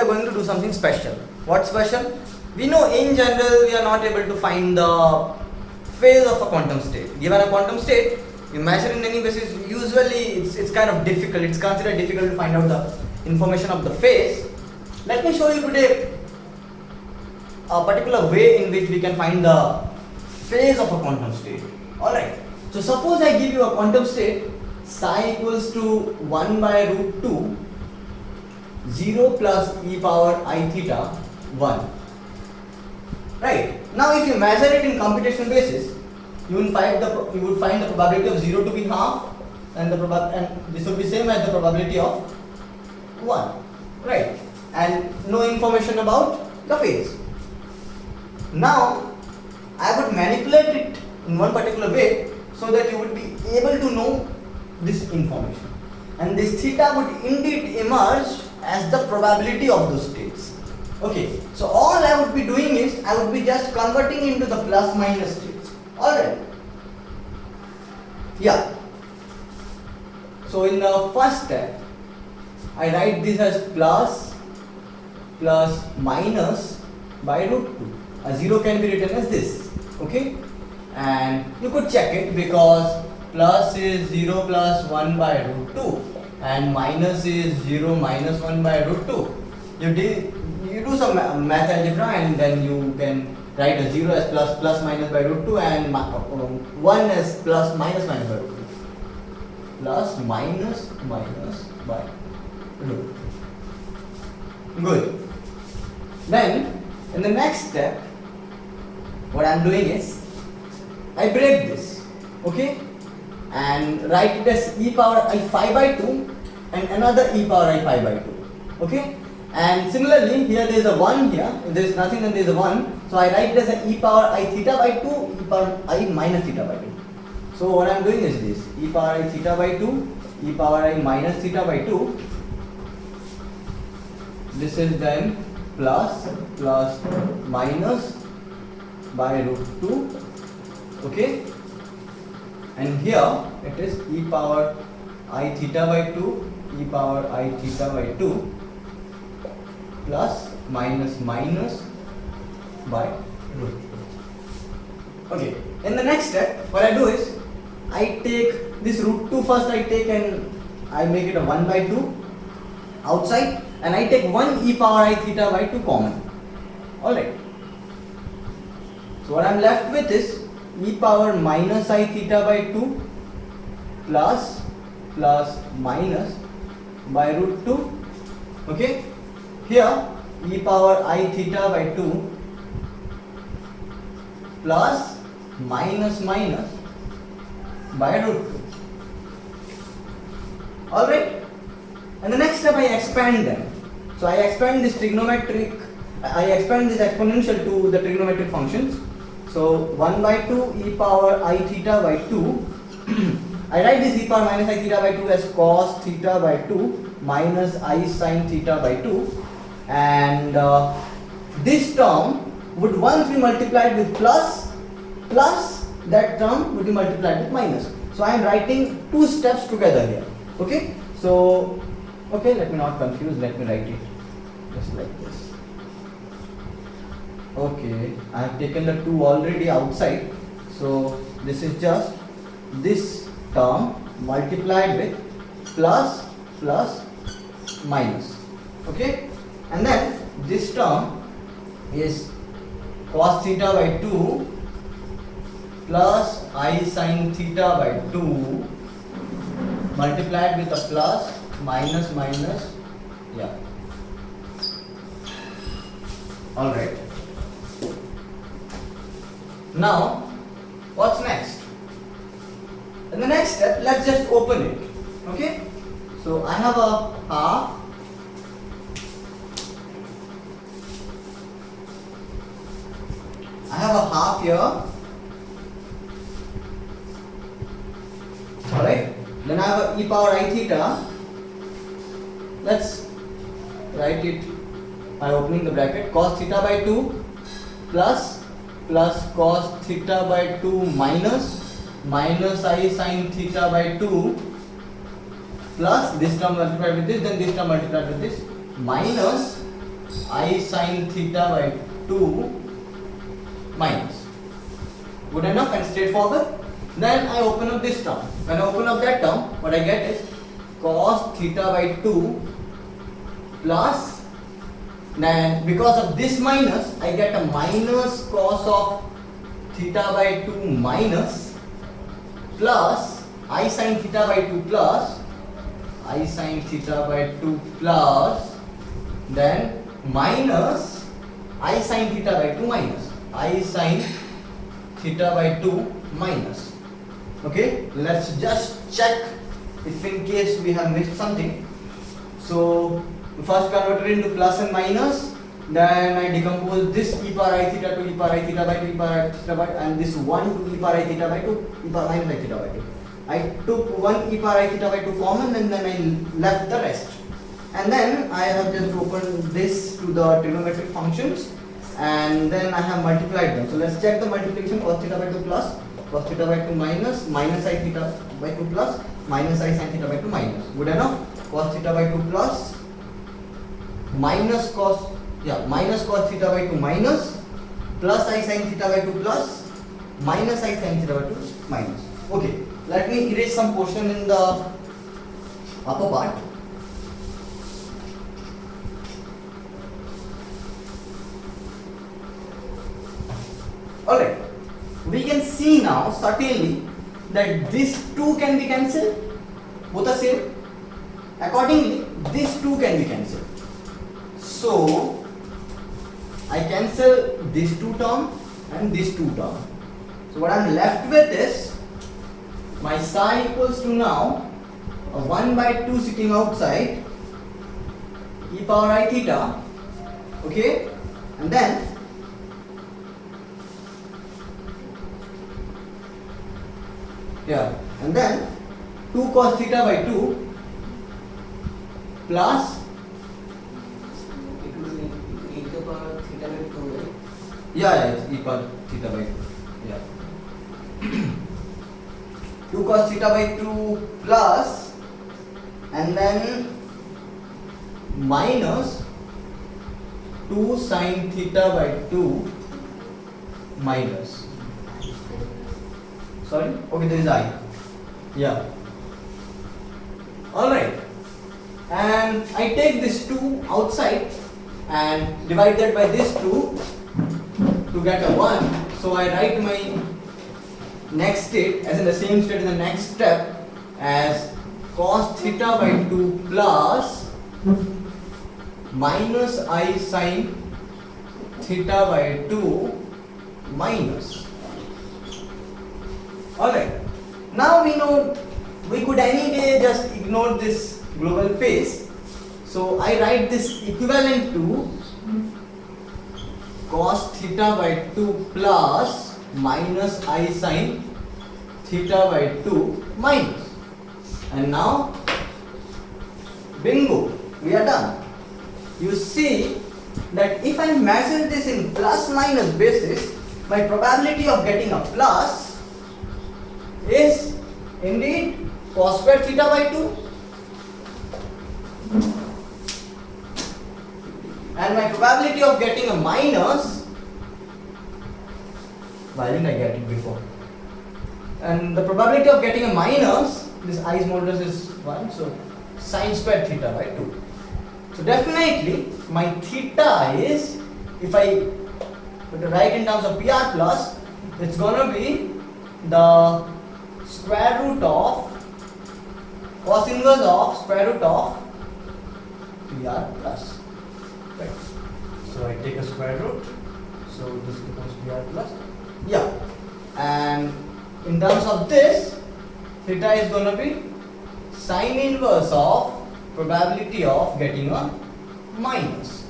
are going to do something special. What special? We know in general we are not able to find the phase of a quantum state. Given a quantum state, you measure in any basis, usually it's kind of difficult, it's considered difficult to find out the information of the phase. Let me show you today a particular way in which we can find the phase of a quantum state. Alright, so suppose I give you a quantum state psi equals to 1 by root 2 0 plus e power I theta 1. Right, now if you measure it in computational basis, you would find the probability of 0 to be half, and this would be same as the probability of 1. Right, and no information about the phase. Now I would manipulate it in one particular way so that you would be able to know this information, and this theta would indeed emerge as the probability of those states. Okay, so all I would be doing is I would be just converting into the plus minus states. Alright. Yeah. So in the first step, I write this as plus minus by root 2. A 0 can be written as this. Okay, and you could check it because plus is 0 plus 1 by root 2 and minus is 0 minus 1 by root 2. You do some math algebra and then you can write a 0 as plus minus by root 2 and 1 as plus minus by root 2. Plus minus by root 2. Good. Then in the next step, what I am doing is I break this, okay, and write it as e power I phi by 2 and another e power I phi by 2, okay. And similarly, here there is a 1 here, if there is nothing then there is a 1, so I write it as an e power I theta by 2, e power I minus theta by 2. So what I am doing is this, e power I theta by 2, e power I minus theta by 2, this is then plus minus by root 2, okay, and here it is e power I theta by 2, e power I theta by 2, plus minus by root 2. Okay, in the next step, what I do is I take this root 2 first, I take and I make it a 1 by 2 outside, and I take 1 e power I theta by 2 common. Alright. So what I am left with is e power minus I theta by 2 plus minus by root 2. Okay. Here e power I theta by 2 plus minus by root 2. Alright. And the next step I expand them. So I expand this exponential to the trigonometric functions. So 1 by 2 e power I theta by 2. I write this e power minus I theta by 2 as cos theta by 2 minus I sin theta by 2. And this term would once be multiplied with plus that term would be multiplied with minus. So I am writing two steps together here. Okay, so okay, let me not confuse, let me write it just like this. Okay, I have taken the 2 already outside, so this is just this term multiplied with plus minus. Okay, and then this term is cos theta by 2 plus I sin theta by 2 multiplied with a plus minus, yeah. Alright. Now, what's next? In the next step, let's just open it. Okay? So I have a half here. Alright. Then I have a e power I theta. Let's write it by opening the bracket. Cos theta by 2 plus cos theta by 2 minus I sin theta by 2 plus this term multiplied with this, then this term multiplied with this, minus I sin theta by 2 minus. Good enough and straightforward. Then I open up this term. When I open up that term, what I get is cos theta by 2 plus, then because of this minus, I get a minus cos of theta by 2 minus plus I sin theta by 2 plus I sin theta by 2 plus then minus I sin theta by 2 minus I sin theta by 2 minus. Okay, let's just check if in case we have missed something. So first convert it into plus and minus, then I decompose this e power I theta to e power I theta by 2 e power I theta by, and this 1 to e power I theta by 2 e power minus I theta by 2. I took 1 e power I theta by 2 common and then I left the rest. And then I have just opened this to the trigonometric functions and then I have multiplied them. So let's check the multiplication. Cos theta by 2 plus cos theta by 2 minus minus I theta by 2 plus minus I sin theta by 2 minus. Good enough. Cos theta by 2 plus minus cos theta by 2 minus plus I sin theta by 2 plus minus I sin theta by 2 minus. Okay, let me erase some portion in the upper part. Alright, we can see now certainly that these two can be cancelled, both are same. Accordingly, these two can be cancelled. So I cancel these two terms and these two terms. So what I am left with is my psi equals to now a 1 by 2 sitting outside e power I theta, okay, and then and then 2 cos theta by 2 plus it's e power theta by 2. 2 cos theta by 2 plus and then minus 2 sin theta by 2 minus. Sorry? Okay, there is I. Yeah. Alright. And I take this 2 outside and divide that by this 2 to get a 1. So I write my next state as in the same state in the next step as cos theta by 2 plus minus I sin theta by 2 minus. Alright, now we know we could any day just ignore this global phase. So I write this equivalent to cos theta by 2 plus minus I sin theta by 2 minus. And now, bingo, we are done. You see that if I measure this in plus minus basis, my probability of getting a plus is indeed cos square theta by 2, and my probability of getting a minus, why didn't I get it before? And the probability of getting a minus, this i's modulus is 1, so sin square theta by 2. So definitely my theta is, if I write in terms of PR plus, it's gonna be the square root of cos inverse of square root of PR plus. Right. So I take a square root, so this becomes PR plus. Yeah, and in terms of this, theta is going to be sine inverse of probability of getting a minus.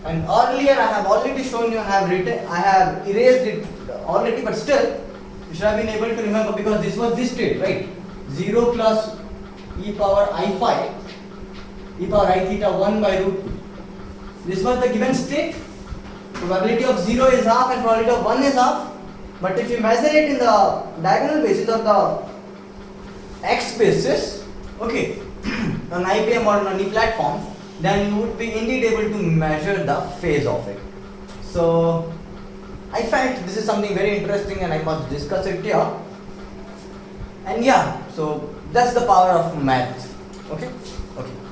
And earlier I have already shown you, I have erased it already, but still you should have been able to remember because this was this state, right? 0 plus e power I phi e power I theta 1 by root 2. This was the given state. Probability of 0 is half and probability of 1 is half. But if you measure it in the diagonal basis or the x basis, okay, on IBM or on any platform, then you would be indeed able to measure the phase of it. So I felt this is something very interesting and I must discuss it here. And yeah, so that's the power of math. Okay? Okay.